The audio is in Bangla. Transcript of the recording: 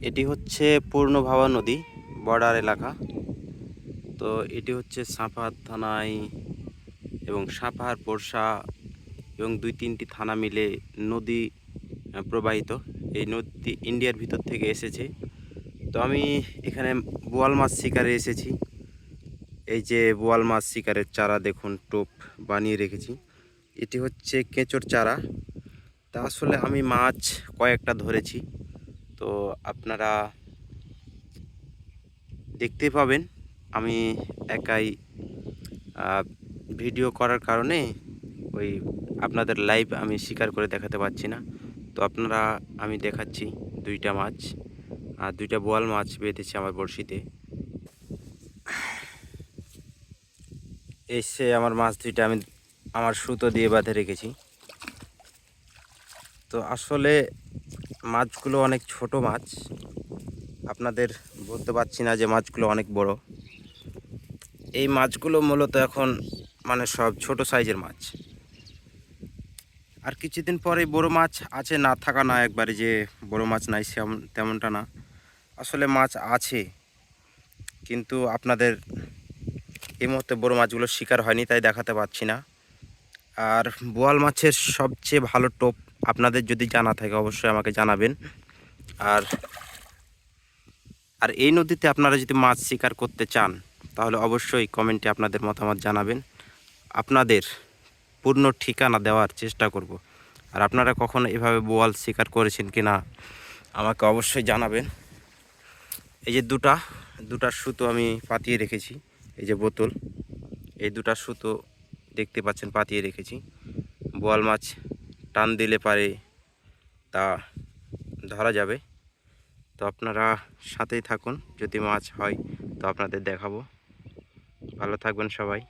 এটি হচ্ছে পূর্ণভাবা নদী, বর্ডার এলাকা। তো এটি হচ্ছে সাপাহার থানায় এবং সাপাহার পোরশা এবং 2-3টি থানা মিলে নদী প্রবাহিত। এই নদী ইন্ডিয়ার ভিতর থেকে এসেছে। তো আমি এখানে বোয়াল মাছ শিকারে এসেছি। এই যে বোয়াল মাছ শিকারের চারা দেখুন, টোপ বানিয়ে রেখেছি। এটি হচ্ছে কেঁচোর চারা। তা আসলে আমি মাছ কয়েকটা ধরেছি, তো আপনারা দেখতে পাবেন। আমি একাই ভিডিও করার কারণে ওই আপনাদের লাইভ আমি শিকার করে দেখাতে পারছি না। তো আপনারা আমি দেখাচ্ছি 2টা মাছ আর 2টা বোয়াল মাছ বেঁধেছি আমার বড়শিতে। এসে আমার মাছ 2টা আমি আমার সুতো দিয়ে বাঁধে রেখেছি। তো আসলে মাছগুলো অনেক ছোট মাছ, আপনাদের বলতে পারছি না যে মাছগুলো অনেক বড়। এই মাছগুলো মূলত এখন মানে সব ছোট সাইজের মাছ। আর কিছুদিন পরে বড় মাছ আছে, না থাকা না একবারে যে বড় মাছ নাই তেমনটা না। আসলে মাছ আছে, কিন্তু আপনাদের এই মুহূর্তে বড় মাছগুলো শিকার হয়নি তাই দেখাতে পাচ্ছি না। আর বোয়াল মাছের সবচেয়ে ভালো টোপ আপনাদের যদি জানা থাকে অবশ্যই আমাকে জানাবেন। আর আর এই নদীতে আপনারা যদি মাছ শিকার করতে চান তাহলে অবশ্যই কমেন্টে আপনাদের মতামত জানাবেন। আপনাদের পূর্ণ ঠিকানা দেওয়ার চেষ্টা করব। আর আপনারা কখনো এভাবে বোয়াল শিকার করেছেন কি না আমাকে অবশ্যই জানাবেন। এই যে দুটা সুতো আমি পাতিয়ে রেখেছি, এই যে বোতল, এই 2টা সুতো দেখতে পাচ্ছেন পাতিয়ে রেখেছি। বোয়াল মাছ টান দিলে পারে তা ধরা যাবে। তো আপনারা সাথেই থাকুন, যদি মাছ হয় তো আপনাদের দেখাবো। ভালো থাকবেন সবাই।